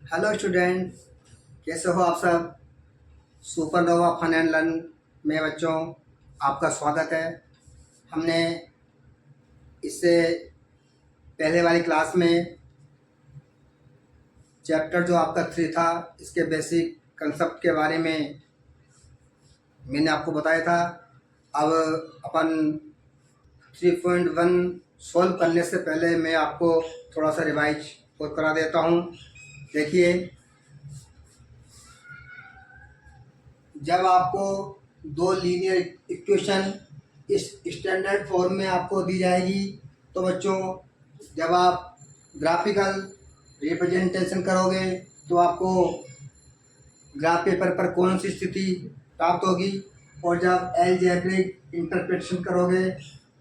Hello student, कैसे हो आप सब। सुपरनोवा फन एंड लर्न में बच्चों आपका स्वागत है। हमने इससे पहले वाली क्लास में चैप्टर जो आपका 3 था, इसके बेसिक कंसेप्ट के बारे में मैंने आपको बताया था। अब अपन 3.1 सॉल्व करने से पहले मैं आपको थोड़ा सा रिवाइज और करा देता हूँ। देखिए, जब आपको दो लीनियर इक्वेशन इस स्टैंडर्ड फॉर्म में आपको दी जाएगी, तो बच्चों जब आप ग्राफिकल रिप्रेजेंटेशन करोगे तो आपको ग्राफ पेपर पर कौन सी स्थिति प्राप्त होगी, और जब अलजेब्रिक इंटरप्रिटेशन करोगे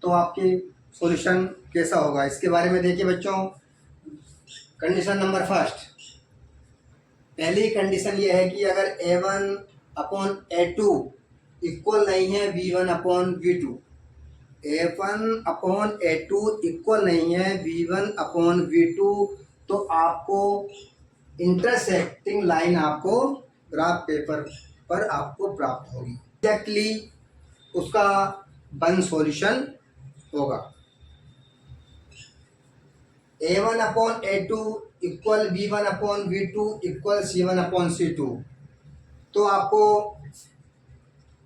तो आपके सॉल्यूशन कैसा होगा, इसके बारे में देखिए बच्चों। कंडीशन नंबर फर्स्ट, पहली कंडीशन ये है कि अगर A1/A2 इक्वल नहीं है V1/V2, A1/A2 इक्वल नहीं है V1/V2, तो आपको इंटरसेक्टिंग लाइन आपको ग्राफ पेपर पर आपको प्राप्त होगी। एग्जैक्टली उसका वन सॉल्यूशन होगा। A1/A2 equal V1/V2 equal C1/C2, तो आपको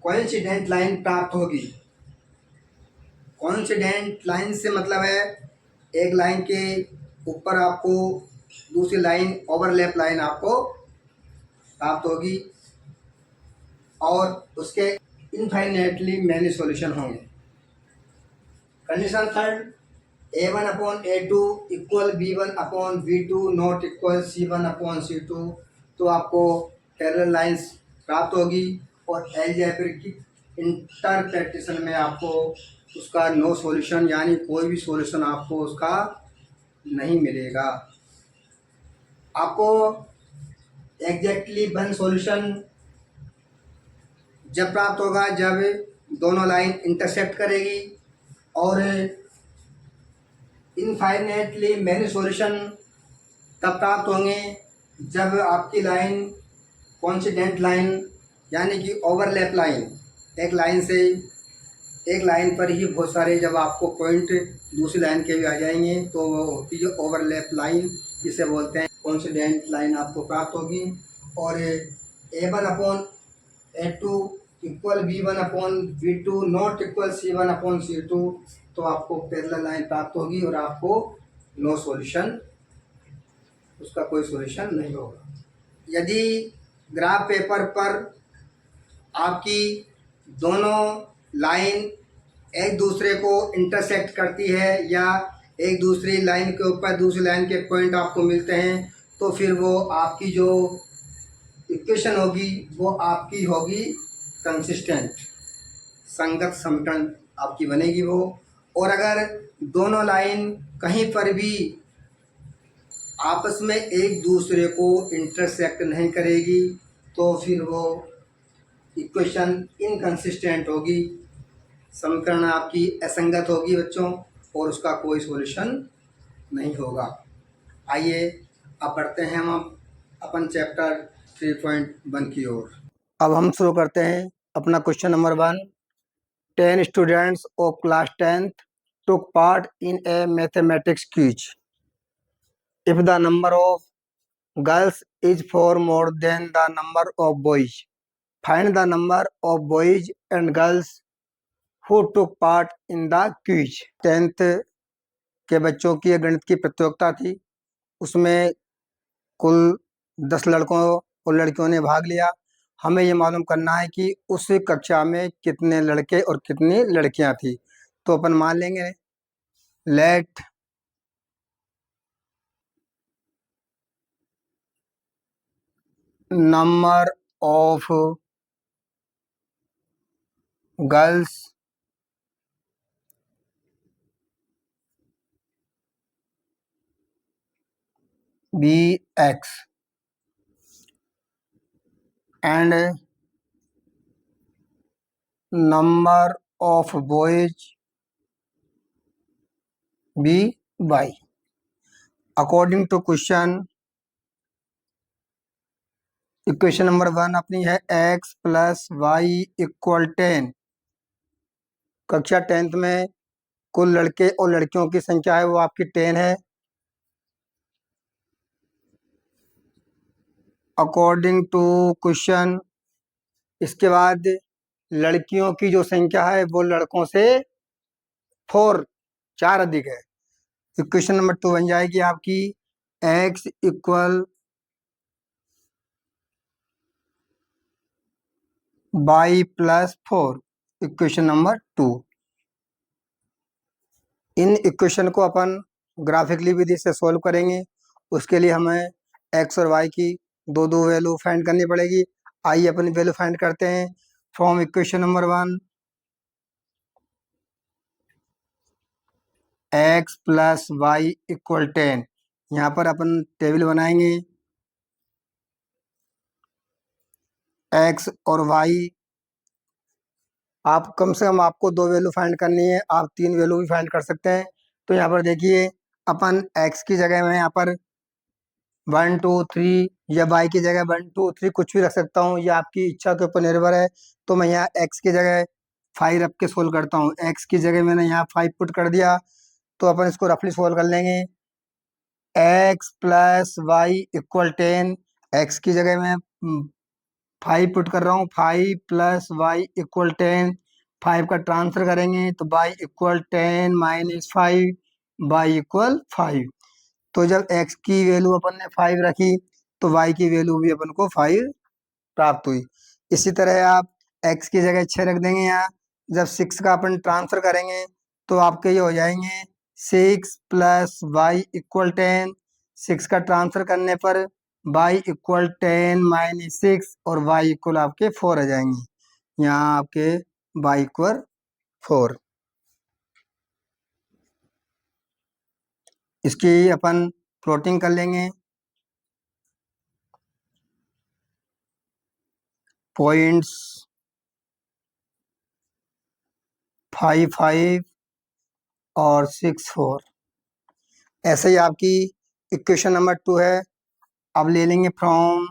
कोइंसिडेंट लाइन प्राप्त होगी। कोइंसिडेंट लाइन से मतलब है एक लाइन के ऊपर आपको दूसरी लाइन ओवरलैप लाइन आपको प्राप्त होगी, और उसके इनफाइनेटली मैनी सॉल्यूशन होंगे। Condition third, A1/A2 equal V1/V2 not equal C1/C2, तो आपको पैरेलल लाइंस प्राप्त होगी, और अलजेब्रिक इंटरप्रिटेशन में आपको उसका नो सॉल्यूशन यानी कोई भी सॉल्यूशन आपको उसका नहीं मिलेगा। आपको एग्जैक्टली वन सॉल्यूशन जब प्राप्त होगा जब दोनों लाइन इंटरसेक्ट करेगी, और इनफाइनेटली मैनी सॉल्यूशन तब प्राप्त होंगे जब आपकी लाइन कोइंसिडेंट लाइन यानी कि ओवरलैप लाइन, एक लाइन पर ही बहुत सारे जब आपको पॉइंट दूसरी लाइन के भी आ जाएंगे, तो वो होती है ओवरलैप लाइन, जिसे बोलते हैं कोइंसिडेंट लाइन आपको प्राप्त होगी। और A1/A2 equal V1/V2 not equal C1/C2, तो आपको पैरेलल लाइन प्राप्त होगी, और आपको नो सॉल्यूशन, उसका कोई सॉल्यूशन नहीं होगा। यदि ग्राफ पेपर पर आपकी दोनों लाइन एक दूसरे को इंटरसेक्ट करती है, या एक दूसरी लाइन के ऊपर दूसरी लाइन के पॉइंट आपको मिलते हैं, तो फिर वो आपकी जो इक्वेशन होगी वो आपकी होगी कंसिस्टेंट, संगत समीकरण आपकी बनेगी वो। और अगर दोनों लाइन कहीं पर भी आपस में एक दूसरे को इंटरसेक्ट नहीं करेगी, तो फिर वो इक्वेशन इनकंसिस्टेंट होगी, समीकरण आपकी असंगत होगी बच्चों, और उसका कोई सॉल्यूशन नहीं होगा। आइए अब बढ़ते हैं हम अपन चैप्टर 3.1 की ओर। अब हम शुरू करते हैं अपना question number 1। 10 students of class 10th took part in a mathematics quiz. If the number of girls is 4 more than the number of boys, find the number of boys and girls who took part in the quiz। 10th के बच्चों की गणित की प्रतियोगिता थी, उसमें कुल 10 लड़कों और लड़कियों ने भाग लिया। हमें ये मालूम करना है कि उस कक्षा में कितने लड़के और कितनी लड़कियां थी। तो अपन मान लेंगे let number of girls be x and number of boys be y. According to question, equation number 1 अपनी है x प्लस वाई इक्वल 10। कक्षा 10th में कुल लड़के और लड़कियों की संख्या है वो आपकी 10 है। अकॉर्डिंग टू क्वेश्चन, इसके बाद लड़कियों की जो संख्या है वो लड़कों से 4 अधिक है। इक्वेशन नंबर 2 बन जाएगी आपकी x equal y plus 4। Equation number 2। इन इक्वेशन को अपन ग्राफिकली विधि से सॉल्व करेंगे। उसके लिए हमें x और y की दो दो वैल्यू फाइंड करनी पड़ेगी। आइए अपनी वैल्यू फाइंड करते हैं। From equation number 1 x plus y equal 10। यहाँ पर अपन टेबल बनाएंगे। x और y, आप कम से कम आपको दो वैल्यू फाइंड करनी है, आप तीन वैल्यू भी फाइंड कर सकते हैं। तो यहाँ पर देखिए अपन x की जगह में यहाँ पर 1 2 3 या y की जगह 1 2 3 कुछ भी रख सकता हूँ, यह आपकी इच्छा के ऊपर निर्भर है। तो मैं यहाँ x की जगह 5 रख के सोल्व करता हूँ। x की जगह मैंने यहाँ 5 पुट कर दिया। तो अपन इसको रफली सोल्व कर लेंगे। x plus y equal 10, x की जगह मैं 5 पुट कर रहा हूँ। 5 प्लस वाई इक्वल 10, 5 का ट्रांसफर करेंगे तो y equal 10 minus 5, y equal 5। तो जब x की वैल्यू अपन ने 5 रखी तो y की वैल्यू भी अपन को 5 प्राप्त हुई। इसी तरह आप x की जगह 6 रख देंगे। यहाँ जब 6 का अपन ट्रांसफर करेंगे तो आपके ये हो जाएंगे 6 प्लस वाई इक्वल 10। 6 का ट्रांसफर करने पर y इक्वल 10 माइनस 6 और y इक्वल आपके 4 आ जाएंगे। यहाँ आपके y इक्वल 4। इसकी अपन प्लॉटिंग कर लेंगे। पॉइंट्स 5 5 और 6 4। ऐसे ही आपकी इक्वेशन नंबर 2 है। अब ले लेंगे फ्रॉम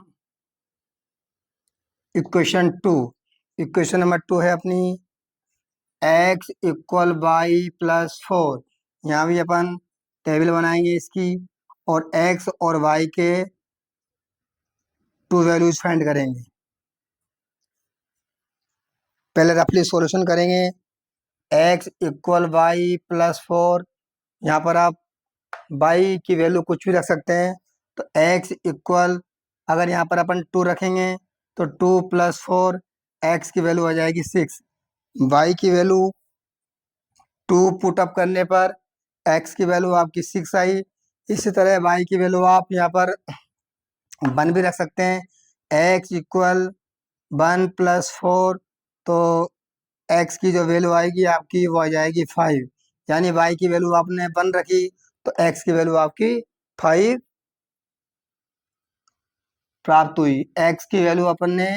इक्वेशन 2। इक्वेशन नंबर 2 है अपनी x इक्वल वाई प्लस 4। यहाँ भी अपन टेबल बनाएंगे इसकी और x और y के टू वैल्यूज फाइंड करेंगे। पहले रफली सॉल्यूशन करेंगे। x इक्वल वाई प्लस 4, यहाँ पर आप y की वैल्यू कुछ भी रख सकते हैं। तो x इक्वल, अगर यहाँ पर अपन 2 रखेंगे तो 2 प्लस 4, x की वैल्यू आ जाएगी 6। y की वैल्यू 2 पुट अप करने पर x की वैल्यू आपकी 6 आई। इसी तरह y की वैल्यू आप यहाँ पर 1 भी रख सकते हैं। x इक्वल 1 प्लस 4, तो x की जो वैल्यू आएगी आपकी वो आ जाएगी 5। यानी y की वैल्यू आपने 1 रखी तो x की वैल्यू आपकी 5 प्राप्त हुई। x की वैल्यू अपन ने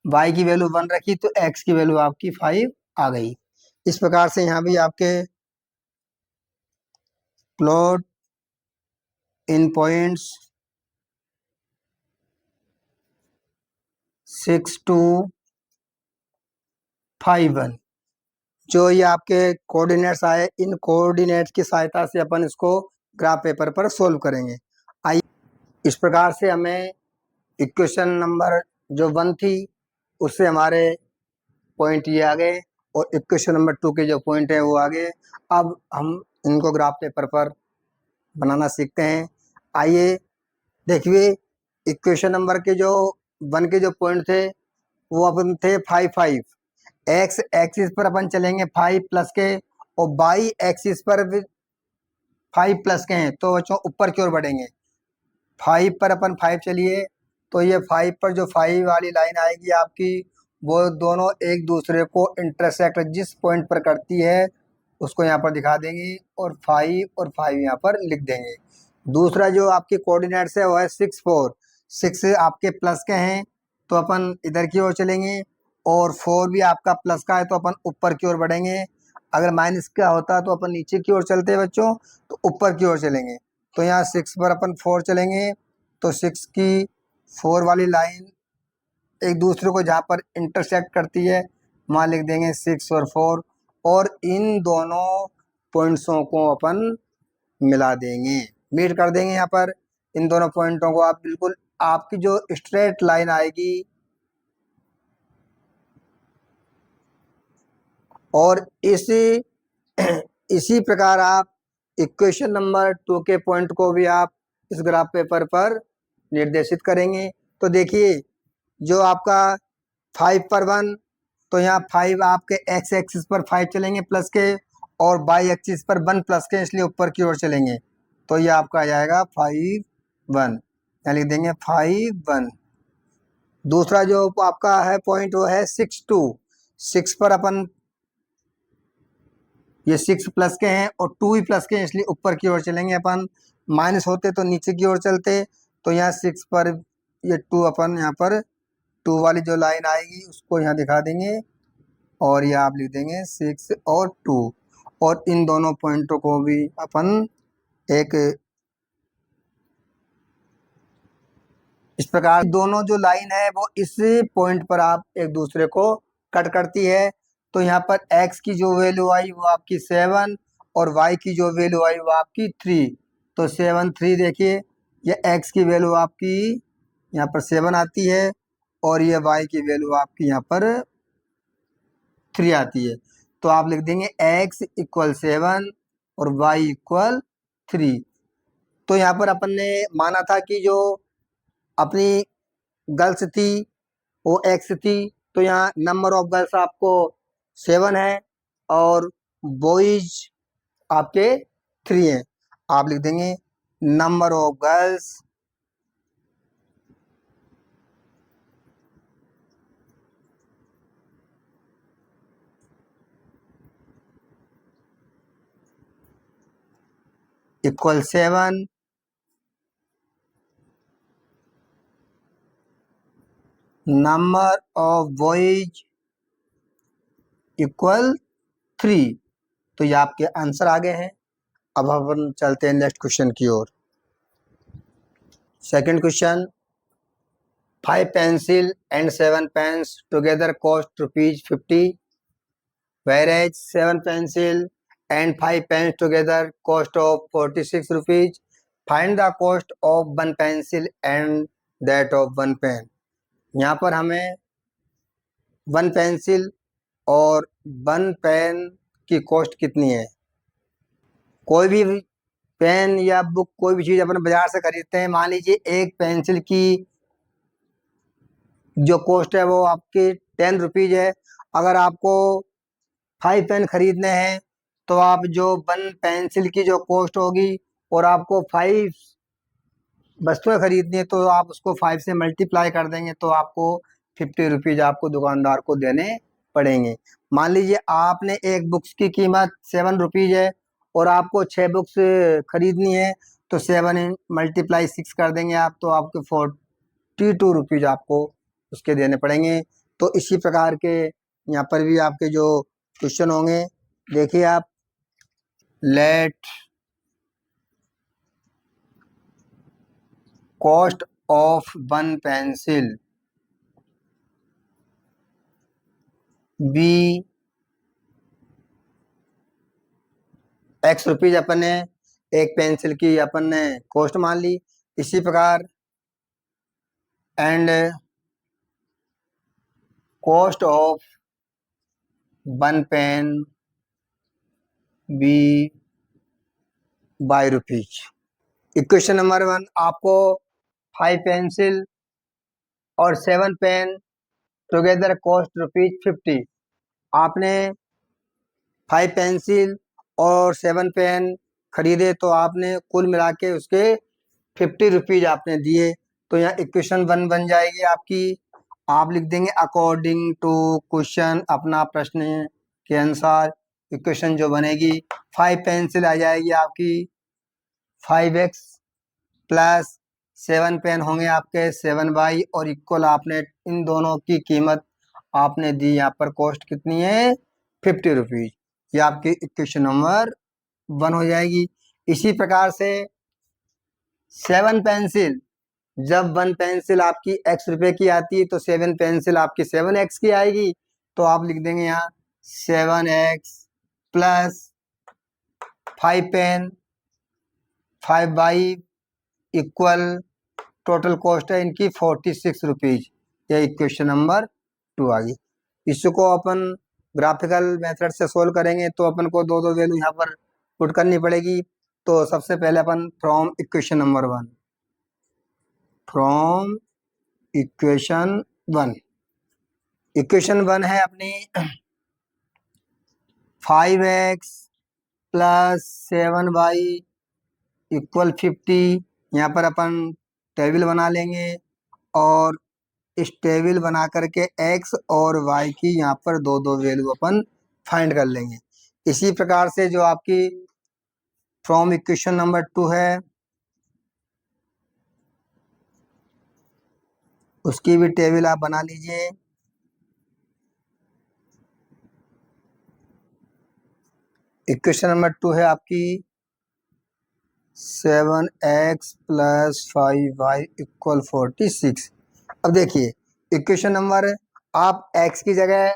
y की वैल्यू 1 रखी तो x की वैल्यू आपकी 5 आ गई। इस प्रकार से यहाँ भी आपके प्लॉट इन पॉइंट्स 6 2 5 1, जो ये आपके कोऑर्डिनेट्स आए, इन कोऑर्डिनेट्स की सहायता से अपन इसको ग्राफ पेपर पर सोल्व करेंगे। आइए, इस प्रकार से हमें इक्वेशन नंबर जो 1 थी उससे हमारे पॉइंट ये आ गए और इक्वेशन नंबर 2 के जो पॉइंट है वो आ गए। अब हम इनको ग्राफ पेपर पर बनाना सीखते हैं। आइए देखिए, इक्वेशन नंबर के जो 1 के जो पॉइंट थे वो अपन थे 5 5। एक्स एक्सिस पर अपन चलेंगे 5 प्लस के और वाई एक्सिस पर भी 5 प्लस के हैं, तो बच्चों ऊपर की ओर बढ़ेंगे। 5 पर अपन 5 चलिए तो ये 5 पर जो 5 वाली लाइन आएगी आपकी, वो दोनों एक दूसरे को इंटरसेक्ट जिस पॉइंट पर करती है उसको यहाँ पर दिखा देंगे और 5 यहाँ पर लिख देंगे। दूसरा जो आपके कोऑर्डिनेट्स है वो है 6 4। 6 आपके प्लस के हैं तो अपन इधर की ओर चलेंगे और 4 भी आपका प्लस का है तो अपन ऊपर की ओर बढ़ेंगे। अगर माइनस का होता तो अपन नीचे की ओर चलते हैं बच्चों, तो ऊपर की ओर चलेंगे। तो यहाँ 6 पर अपन 4 चलेंगे तो 6 की 4 वाली लाइन एक दूसरे को जहाँ पर इंटरसेक्ट करती है वहाँ लिख देंगे 6 और 4, और इन दोनों पॉइंट्सों को अपन मिला देंगे, मीट कर देंगे। यहाँ पर इन दोनों पॉइंटों को आप बिल्कुल, आपकी जो स्ट्रेट लाइन आएगी और इसी प्रकार आप इक्वेशन नंबर 2 के पॉइंट को भी आप इस ग्राफ पेपर पर निर्देशित करेंगे। तो देखिए जो आपका 5 पर 1, तो यहाँ 5 आपके एक्स एक्सिस पर 5 चलेंगे प्लस के, और वाई एक्सिस पर 1 प्लस के, इसलिए ऊपर की ओर चलेंगे। तो ये आपका आ जाएगा 5 1, यहाँ लिख देंगे 5 1। दूसरा जो आपका है पॉइंट वो है 6 2, 6 पर अपन ये 6 प्लस के हैं और 2 ही प्लस के हैं, इसलिए ऊपर की ओर चलेंगे अपन। माइनस होते तो नीचे की ओर चलते, तो यहाँ 6 पर ये 2 अपन यहाँ पर 2 वाली जो लाइन आएगी उसको यहाँ दिखा देंगे, और ये आप लिख देंगे 6 और 2, और इन दोनों पॉइंटों को भी अपन एक इस प्रकार, दोनों जो लाइन है वो इस पॉइंट पर आप एक दूसरे को कट करती है। तो यहाँ पर x की जो वैल्यू आई वो आपकी 7, और y की जो वैल्यू आई वो आपकी 3। तो 7 3, देखिए ये x की वैल्यू आपकी यहाँ पर 7 आती है, और ये y की वैल्यू आपकी यहाँ पर 3 आती है। तो आप लिख देंगे x इक्वल 7 और y इक्वल 3। तो यहाँ पर अपन ने माना था कि जो अपनी गर्ल्स थी वो x थी, तो यहाँ नंबर ऑफ गर्ल्स आपको 7 है और बॉयज आपके 3 हैं। आप लिख देंगे number of girls equal 7, number of boys equal 3। तो ये आपके आंसर आ गए हैं। अब हम चलते हैं नेक्स्ट क्वेश्चन की ओर। Second question, 5 pencil and 7 pens together cost ₹50, whereas 7 pencil and 5 pens together cost of ₹46. Find the cost of 1 pencil and that of 1 pen। यहाँ पर हमें 1 पेंसिल और 1 पेन की कॉस्ट कितनी है। कोई भी पेन या बुक, कोई भी चीज़ अपन बाजार से खरीदते हैं, मान लीजिए एक पेंसिल की जो कॉस्ट है वो आपकी ₹10 है। अगर आपको 5 पेन खरीदने हैं तो आप जो 1 पेंसिल की जो कॉस्ट होगी और आपको 5 वस्तुएं खरीदनी है तो आप उसको 5 से मल्टीप्लाई कर देंगे, तो आपको ₹50 आपको दुकानदार को देने पड़ेंगे। मान लीजिए आपने एक बुक्स की कीमत ₹7 है और आपको 6 बुक्स खरीदनी है, तो 7 मल्टीप्लाई 6 कर देंगे आप, तो आपके ₹42 आपको उसके देने पड़ेंगे। तो इसी प्रकार के यहाँ पर भी आपके जो क्वेश्चन होंगे, देखिए आप, let cost of 1 pencil be ₹X अपन ने एक पेंसिल की अपन ने कॉस्ट मान ली। इसी प्रकार and cost of 1 pen be ₹5। Equation number 1, आपको 5 पेंसिल और 7 पेन टुगेदर कॉस्ट ₹50। आपने 5 पेंसिल और 7 पेन खरीदे, तो आपने कुल मिला के उसके ₹50 आपने दिए। तो यहाँ इक्वेशन 1 बन जाएगी आपकी। आप लिख देंगे अकॉर्डिंग टू क्वेश्चन, अपना प्रश्न के अनुसार इक्वेशन जो बनेगी, 5 पेंसिल आ जाएगी आपकी 5x प्लस 7 पेन होंगे आपके 7y, और इक्वल आपने इन दोनों की कीमत आपने दी, यहाँ पर कॉस्ट कितनी है ₹50। ये आपकी इक्वेशन नंबर 1 हो जाएगी। इसी प्रकार से 7 पेंसिल जब 1 पेंसिल आपकी x रुपए की आती है तो 7 पेंसिल आपकी 7x की आएगी। तो आप लिख देंगे यहाँ 7x plus 5 pen 5 y equal total cost है इनकी 46 रुपीज। ये इक्वेशन नंबर 2 आ गई। इसको अपन ग्राफिकल मेथड से सोल्व करेंगे तो अपन को दो दो वैल्यू यहाँ पर पुट करनी पड़ेगी। तो सबसे पहले अपन from equation number 1, from equation 1, equation 1 है अपनी 5x प्लस 7y इक्वल 50। यहाँ पर अपन टेबल बना लेंगे और इस टेबल बना करके x और y की यहाँ पर दो दो वैल्यू अपन फाइंड कर लेंगे। इसी प्रकार से जो आपकी फ्रॉम इक्वेशन नंबर 2 है उसकी भी टेबल आप बना लीजिए। इक्वेशन नंबर 2 है आपकी 7x प्लस 5y इक्वल 46। अब देखिए इक्वेशन नंबर, आप x की जगह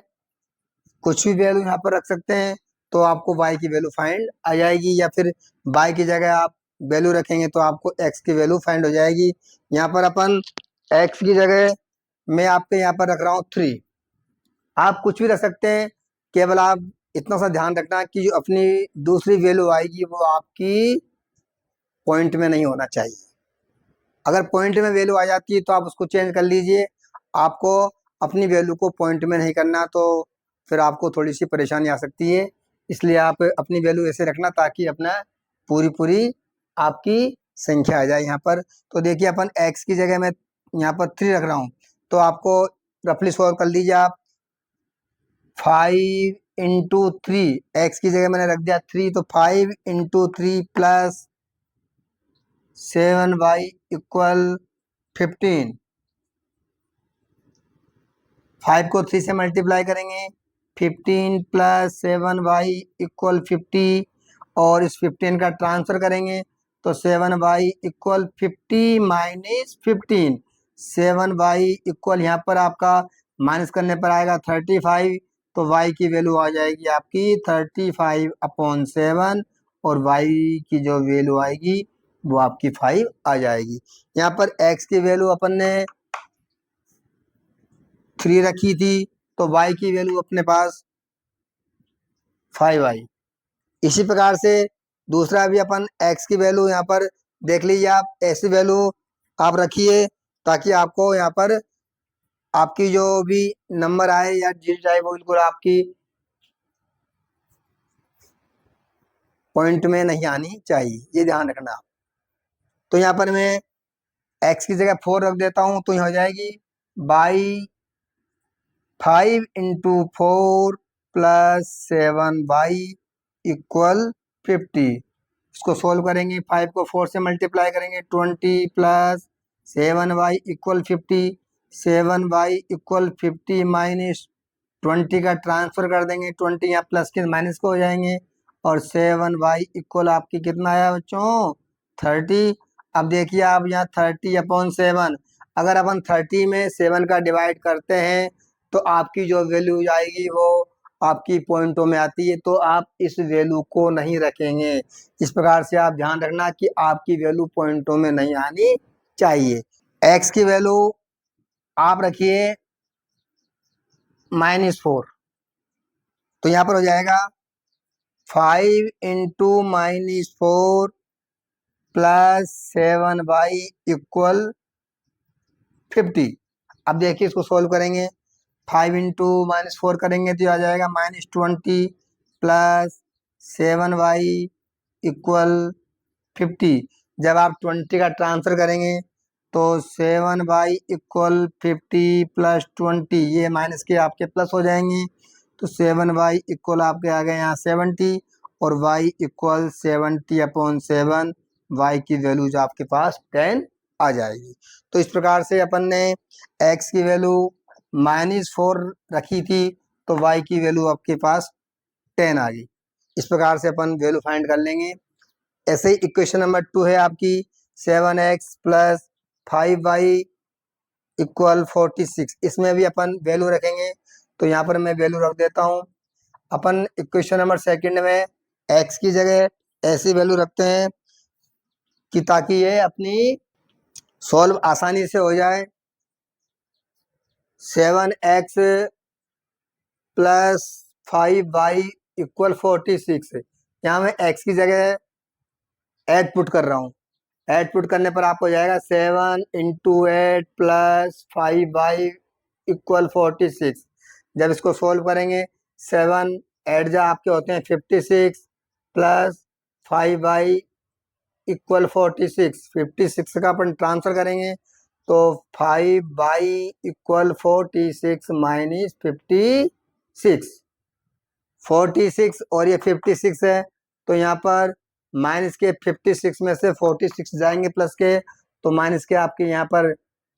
कुछ भी वैल्यू यहाँ पर रख सकते हैं तो आपको y की वैल्यू फाइंड आ जाएगी, या फिर y की जगह आप वैल्यू रखेंगे तो आपको x की वैल्यू फाइंड हो जाएगी। यहाँ पर अपन x की जगह मैं आपके यहाँ पर रख रहा हूँ 3। आप कुछ भी रख सकते हैं, केवल आप इतना सा ध्यान रखना कि जो अपनी दूसरी वैल्यू आएगी वो आपकी पॉइंट में नहीं होना चाहिए। अगर पॉइंट में वैल्यू आ जाती है तो आप उसको चेंज कर लीजिए। आपको अपनी वैल्यू को पॉइंट में नहीं करना, तो फिर आपको थोड़ी सी परेशानी आ सकती है। इसलिए आप अपनी वैल्यू ऐसे रखना ताकि अपना पूरी पूरी आपकी संख्या आ जाए यहाँ पर। तो देखिए अपन x की जगह मैं यहाँ पर 3 रख रहा हूँ, तो आपको रफली सॉल्व कर लीजिए आप। 5 इंटू 3, एक्स की जगह मैंने रख दिया 3, तो 5 इंटू 3 प्लस 7y इक्वल 15। 5 को 3 से मल्टीप्लाई करेंगे, 15 प्लस 7y इक्वल 50, और इस 15 का ट्रांसफर करेंगे तो 7y equal 50 minus 15। 7y equal यहाँ पर आपका माइनस करने पर आएगा 35, तो y की वैल्यू आ जाएगी आपकी 35/7, और y की जो वैल्यू आएगी वो आपकी 5 आ जाएगी। यहाँ पर x की वैल्यू अपन ने 3 रखी थी तो y की वैल्यू अपने पास 5 आई। इसी प्रकार से दूसरा भी अपन x की वैल्यू यहाँ पर देख लीजिए, आप ऐसी वैल्यू आप रखिए ताकि आपको यहाँ पर आपकी जो भी नंबर आए या डिजिट आए वो बिल्कुल आपकी पॉइंट में नहीं आनी चाहिए, ये ध्यान रखना आप। तो यहाँ पर मैं x की जगह 4 रख देता हूँ, तो यहाँ हो जाएगी by 5 into 4 plus 7y equal 50। इसको सोल्व करेंगे, 5 को 4 से मल्टीप्लाई करेंगे 20 plus 7y equal 50। 7y equal 50 minus 20 का ट्रांसफर कर देंगे, 20 यहाँ प्लस के माइनस को हो जाएंगे, और 7y इक्वल आपकी कितना आया बच्चों 30। अब देखिए आप यहाँ 30/7, अगर अपन 30 में 7 का डिवाइड करते हैं तो आपकी जो वैल्यू आएगी वो आपकी पॉइंटों में आती है, तो आप इस वैल्यू को नहीं रखेंगे। इस प्रकार से आप ध्यान रखना कि आपकी वैल्यू पॉइंटों में नहीं आनी चाहिए। x की वैल्यू आप रखिए -4, तो यहाँ पर हो जाएगा 5 इंटू -4 प्लस 7y इक्वल 50। अब देखिए इसको सोल्व करेंगे, 5 इंटू -4 करेंगे तो आ जाएगा -20 प्लस 7y इक्वल 50। जब आप 20 का ट्रांसफर करेंगे तो 7y इक्वल 50 प्लस 20, ये माइनस के आपके प्लस हो जाएंगे, तो 7y इक्वल आपके आ गए यहाँ 70, और y इक्वल 70/7, y की वैल्यू जो आपके पास 10 आ जाएगी। तो इस प्रकार से अपन ने x की वैल्यू -4 रखी थी तो y की वैल्यू आपके पास 10 आ गई। इस प्रकार से अपन वैल्यू फाइंड कर लेंगे। ऐसे ही इक्वेशन नंबर 2 है आपकी 7x प्लस 5y इक्वल 46, इसमें भी अपन वैल्यू रखेंगे। तो यहाँ पर मैं वैल्यू रख देता हूँ। अपन इक्वेशन नंबर सेकंड में x की जगह ऐसी वैल्यू रखते हैं कि ताकि ये अपनी सॉल्व आसानी से हो जाए। 7x प्लस 5y इक्वल 46, यहाँ मैं x की जगह ऐड पुट कर रहा हूँ। ऐड पुट करने पर आपको जाएगा 7 × 8 प्लस 5y इक्वल 46। जब इसको सोल्व करेंगे 7 ऐड जा आपके होते हैं 56 प्लस 5y इक्वल 46। 56 का अपन ट्रांसफर करेंगे तो 5y इक्वल 46 माइनस 56। 46 और ये 56 है, तो यहाँ पर माइनस के 56 में से 46 जाएंगे प्लस के, तो माइनस के आपके यहाँ पर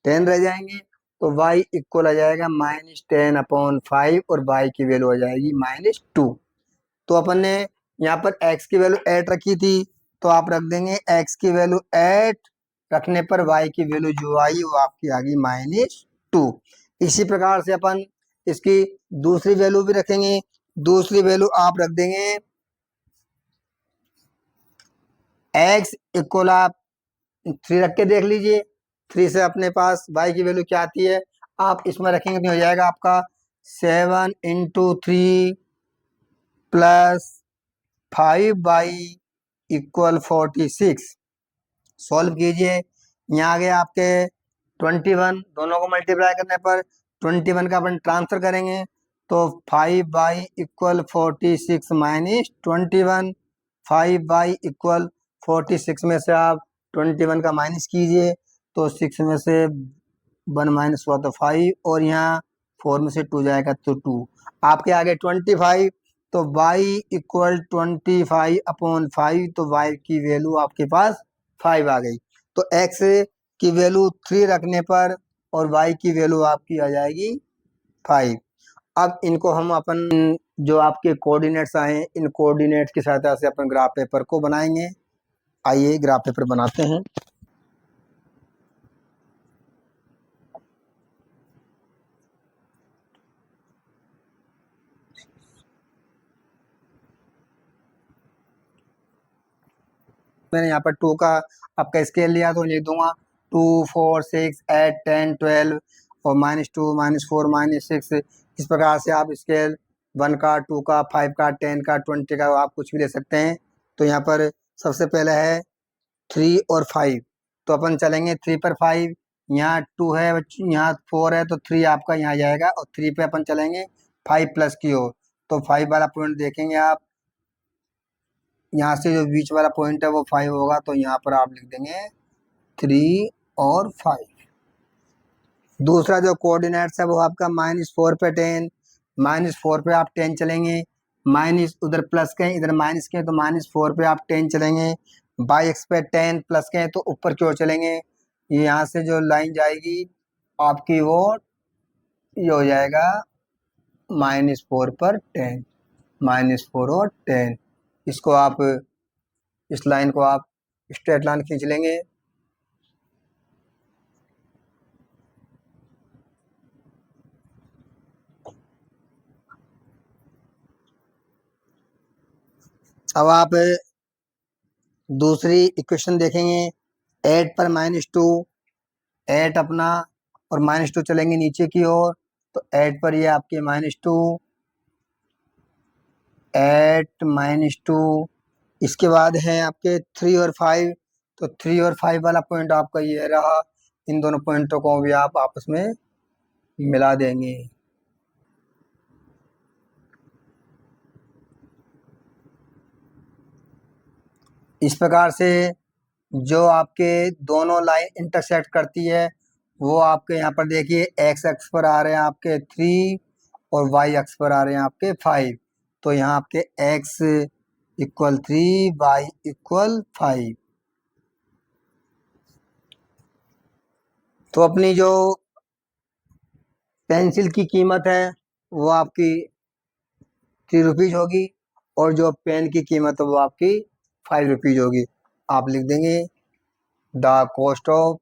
10 रह जाएंगे। तो y इक्वल आ जाएगा -10/5 और y की वैल्यू आ जाएगी -2। तो अपन ने यहाँ पर x की वैल्यू 8 रखी थी, तो आप रख देंगे x की वैल्यू 8, रखने पर y की वैल्यू जो आई वो आपकी आ गई -2। इसी प्रकार से अपन इसकी दूसरी वैल्यू भी रखेंगे। दूसरी वैल्यू आप रख देंगे x इक्वल, आप 3 रख के देख लीजिए। 3 से अपने पास y की वैल्यू क्या आती है, आप इसमें रखेंगे तो हो जाएगा आपका 7 × 3 प्लस 5y इक्वल 46। सॉल्व कीजिए, यहाँ आ गए आपके 21, दोनों को मल्टीप्लाई करने पर 21 का अपन ट्रांसफर करेंगे तो 5y equal 46 minus 21। 5y equal 46 में से आप 21 का माइनस कीजिए तो 6 में से 1 माइनस हुआ तो 5, और यहाँ 4 में से 2 जाएगा तो 2। आपके आगे 25, तो y इक्वल 25/5, तो y की वैल्यू आपके पास 5 आ गई। तो x की वैल्यू 3 रखने पर और y की वैल्यू आपकी आ जाएगी 5। अब इनको हम अपन जो आपके कोऑर्डिनेट्स आए इन कोऑर्डिनेट्स की सहायता से अपन ग्राफ पेपर को बनाएंगे। आइए ग्राफ पेपर बनाते हैं। मैंने यहाँ पर 2 का आपका स्केल लिया तो लिख दूंगा 2, 4, 6, 8, 10, 12 और -2, -4, -6। इस प्रकार से आप स्केल 1 का, 2 का, 5 का, 10 का, 20 का आप कुछ भी ले सकते हैं। तो यहाँ पर सबसे पहले है 3 और 5, तो अपन चलेंगे 3 पर 5, यहाँ 2 है, यहाँ 4 है, तो 3 आपका यहाँ जाएगा और 3 पे अपन चलेंगे 5 प्लस की ओर। तो 5 वाला पॉइंट देखेंगे आप, यहाँ से जो बीच वाला पॉइंट है वो 5 होगा, तो यहाँ पर आप लिख देंगे 3 और 5। दूसरा जो कोऑर्डिनेट्स है वो आपका -4 पे 10, -4 पे आप 10 चलेंगे, माइनस उधर प्लस के इधर माइनस के, तो -4 पे आप 10 चलेंगे। बाई एक्स पे 10 प्लस के तो ऊपर की ओर चलेंगे। ये यहाँ से जो लाइन जाएगी आपकी वो ये हो जाएगा -4 पर 10, -4 और 10। इसको आप, इस लाइन को आप स्ट्रेट लाइन खींच लेंगे। अब आप दूसरी इक्वेशन देखेंगे 8 पर -2, 8 अपना और -2 चलेंगे नीचे की ओर, तो 8 पर ये आपके -2, 8 -2। इसके बाद है आपके 3 और 5, तो 3 और 5 वाला पॉइंट आपका ये रहा। इन दोनों पॉइंटों को भी आप आपस में मिला देंगे। इस प्रकार से जो आपके दोनों लाइन इंटरसेक्ट करती है वो आपके यहाँ पर देखिए x अक्ष पर आ रहे हैं आपके 3 और y अक्ष पर आ रहे हैं आपके 5। तो यहाँ आपके x इक्वल 3, y इक्वल 5। तो अपनी जो पेंसिल की कीमत है वो आपकी 3 रुपीज होगी और जो पेन की कीमत है वो आपकी 5 रुपीज होगी। आप लिख देंगे the cost of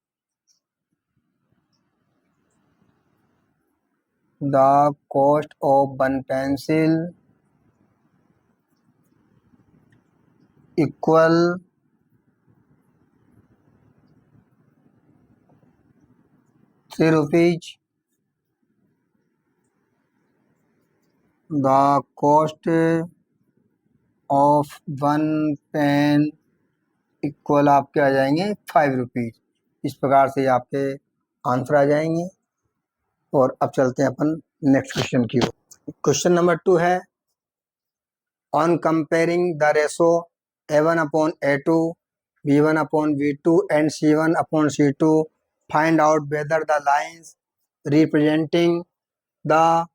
the cost of one pencil equal ₹3. The cost of one pen equal आपके आ जाएंगे ₹5. इस प्रकार से आपके आंसर आ जाएंगे। और अब चलते हैं अपन नेक्स्ट क्वेश्चन की ओर। क्वेश्चन नंबर 2 है, on comparing the ratio A1/A2, B1/B2 and C1/C2, find out whether the lines representing the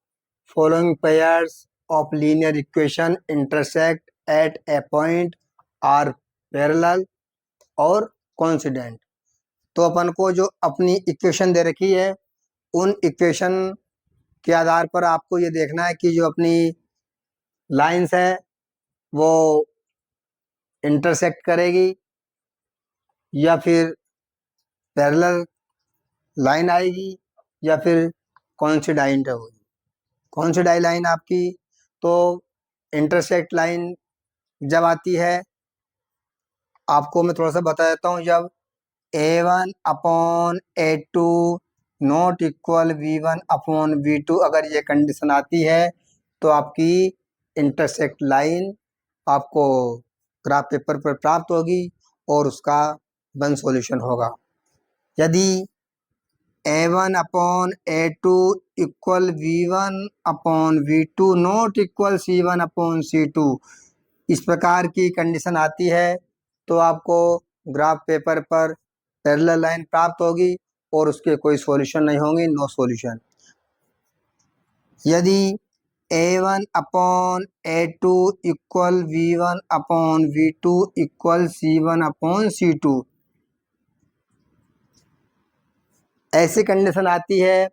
following pairs of linear equation intersect at a point are parallel और coincident। तो अपन को जो अपनी equation दे रखी है, उन इक्वेशन के आधार पर आपको ये देखना है कि जो अपनी लाइंस है वो इंटरसेक्ट करेगी या फिर पैरेलल लाइन आएगी या फिर कॉन्सिडाइंट होगी। कॉन्सिडाइंट लाइन आपकी तो इंटरसेक्ट लाइन जब आती है, आपको मैं थोड़ा सा बता देता हूँ, जब A1/A2 नॉट इक्वल B1/B2 अगर ये कंडीशन आती है तो आपकी इंटरसेक्ट लाइन आपको ग्राफ पेपर पर प्राप्त होगी और उसका वन सॉल्यूशन होगा। यदि A1/A2 equal B1/B2 not equal C1/C2 इस प्रकार की कंडीशन आती है तो आपको ग्राफ पेपर पर पैरेलल लाइन प्राप्त होगी और उसके कोई सॉल्यूशन नहीं होंगे, नो सॉल्यूशन। यदि A1/A2 equal B1/B2 equal C1/C2 ऐसी कंडीशन आती है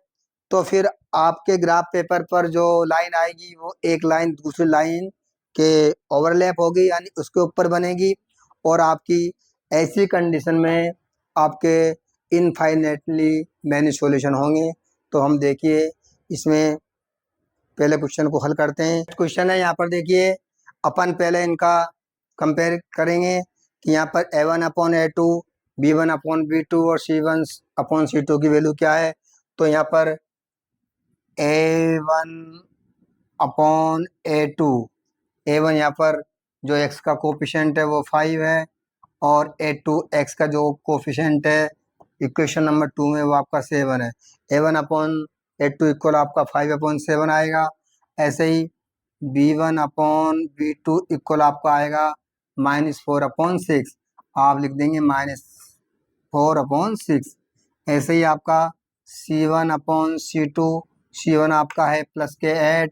तो फिर आपके ग्राफ पेपर पर जो लाइन आएगी वो एक लाइन दूसरी लाइन के ओवरलैप होगी, यानी उसके ऊपर बनेगी और आपकी ऐसी कंडीशन में आपके इनफाइनेटली मैनी सॉल्यूशन होंगे। तो हम देखिए इसमें पहले क्वेश्चन को हल करते हैं। क्वेश्चन है यहाँ पर देखिए, अपन पहले इनका कंपेयर करेंगे कि यहाँ पर A1/A2, B1/B2 और C1/C2 की वैल्यू क्या है। तो यहाँ पर A1/A2, A1 यहाँ पर जो x का कोफिशिएंट है वो 5 है और A2 x का जो कोफिशिएंट है इक्वेशन नंबर 2 में वो आपका 7 है। A1/A2 इक्वल आपका 5/7 आएगा। ऐसे ही B1/B2 इक्वल आपका आएगा -4/6, आप लिख देंगे -4/6। ऐसे ही आपका C1/C2, C1 आपका है +8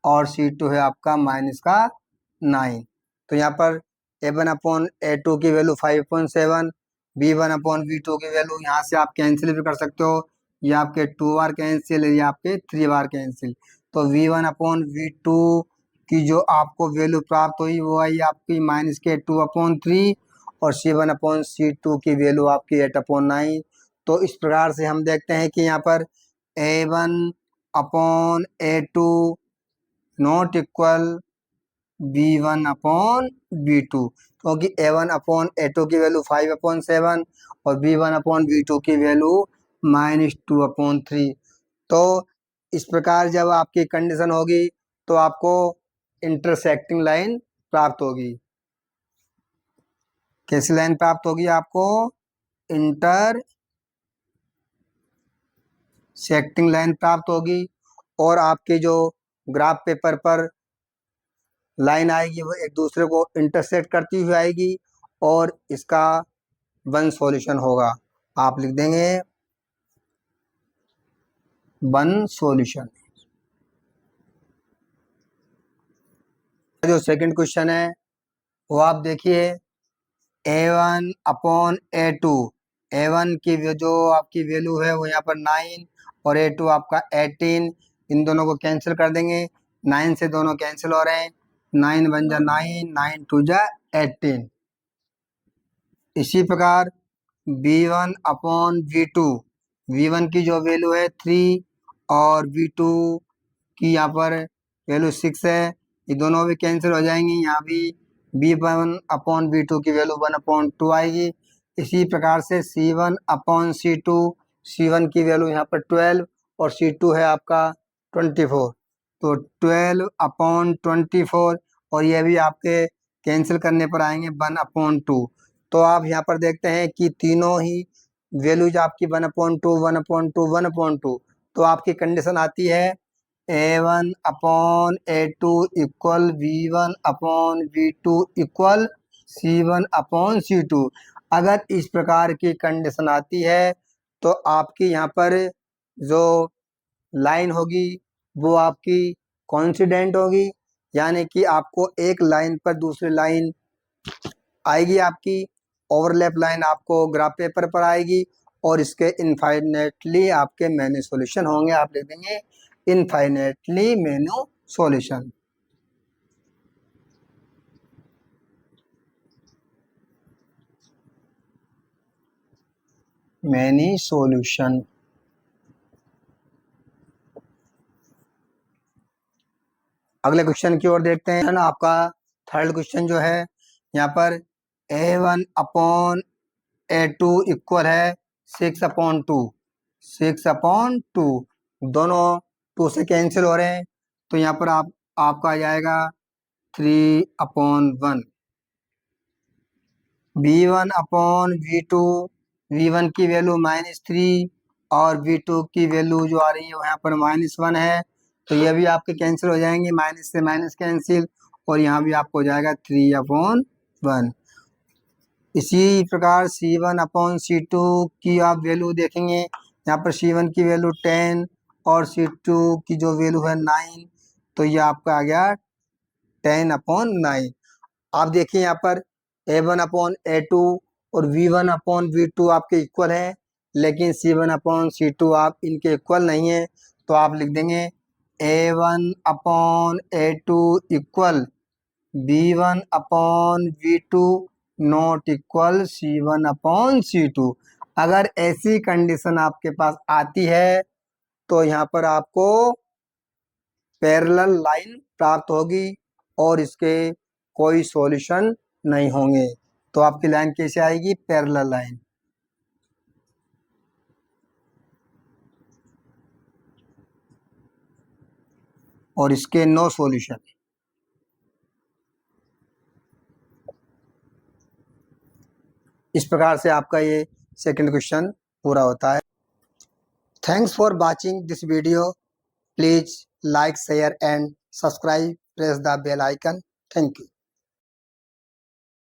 और C2 है आपका -9। तो यहाँ पर A1/A2 की वैल्यू 5/7, B1/B2 की वैल्यू यहाँ से आप कैंसिल भी कर सकते हो, ये आपके 2 बार कैंसिल, ये आपके 3 बार कैंसिल। तो V1/V2 की जो आपको वैल्यू प्राप्त हुई वो आई आपकी -2/3 और C1/C2 की वैल्यू आपकी 8/9। तो इस प्रकार से हम देखते हैं कि यहाँ पर A1/A2 नॉट इक्वल B1/B2, क्योंकि A1/A2 की वैल्यू 5/7 और B1/B2 की वैल्यू -2/3। तो इस प्रकार जब आपकी कंडीशन होगी तो आपको इंटरसेक्टिंग लाइन प्राप्त होगी। कैसी लाइन प्राप्त होगी आपको? इंटरसेक्टिंग लाइन प्राप्त होगी और आपके जो ग्राफ पेपर पर लाइन आएगी वो एक दूसरे को इंटरसेक्ट करती हुई आएगी और इसका वन सॉल्यूशन होगा। आप लिख देंगे वन सॉल्यूशन। जो सेकंड क्वेश्चन है वो आप देखिए, A1/A2, A1 की जो आपकी वैल्यू है वो यहाँ पर 9 और A2 आपका 18, इन दोनों को कैंसिल कर देंगे। 9 से दोनों कैंसिल हो रहे हैं, 9 1 जा 9, 9 2 जा 18। इसी प्रकार B1/B2, V1 की जो वैल्यू है 3 और V2 की यहाँ पर वैल्यू 6 है, ये दोनों भी कैंसिल हो जाएंगी। यहाँ भी V1/V2 की वैल्यू 1/2 आएगी। इसी प्रकार से C1/C2, C1 की वैल्यू यहाँ पर 12 और C2 है आपका 24, तो 12/24 और ये भी आपके कैंसिल करने पर आएंगे 1/2। तो आप यहाँ पर देखते हैं कि तीनों ही वैल्यूज आपकी 1/2, 1/2, 1/2, तो आपकी कंडीशन आती है A1/A2 equal V1/V2 equal C1/C2। अगर इस प्रकार की कंडीशन आती है तो आपकी यहाँ पर जो लाइन होगी वो आपकी कोइंसिडेंट होगी, यानी कि आपको एक लाइन पर दूसरी लाइन आएगी, आपकी ओवरलैप लाइन आपको ग्राफ पेपर पर आएगी और इसके इनफाइनेटली आपके मेनी सॉल्यूशन होंगे। आप लिख देंगे infinitely many solution. Many solution. अगले क्वेश्चन की ओर देखते हैं ना। आपका थर्ड क्वेश्चन जो है यहाँ पर A1/A2 इक्वल है 6/2, 6/2, दोनों 2 से कैंसिल हो रहे हैं, तो यहाँ पर आपका आ जाएगा 3/1। V1/V2, V1 की वैल्यू -3 और V2 की वैल्यू जो आ रही है वो यहाँ पर -1 है, तो ये भी आपके कैंसिल हो जाएंगे, माइनस से माइनस कैंसिल, और यहाँ भी आपको हो जाएगा 3/1। इसी प्रकार C1/C2 की आप वैल्यू देखेंगे, यहाँ पर C1 की वैल्यू 10 और C2 की जो वैल्यू है 9, तो ये आपका आ गया 10/9। आप देखिए यहाँ पर A1/A2 और V1/V2 आपके इक्वल है, लेकिन C1/C2 आप इनके इक्वल नहीं है, तो आप लिख देंगे A1/A2 equal V1/V2 not equal C1/C2। अगर ऐसी कंडीशन आपके पास आती है तो यहाँ पर आपको पैरेलल लाइन प्राप्त होगी और इसके कोई सॉल्यूशन नहीं होंगे। तो आपकी लाइन कैसे आएगी? Parallel line. और इसके नो सॉल्यूशन। इस प्रकार से आपका ये सेकंड क्वेश्चन पूरा होता है। Thanks for watching this video. Please like, share and subscribe. Press the bell icon. Thank you.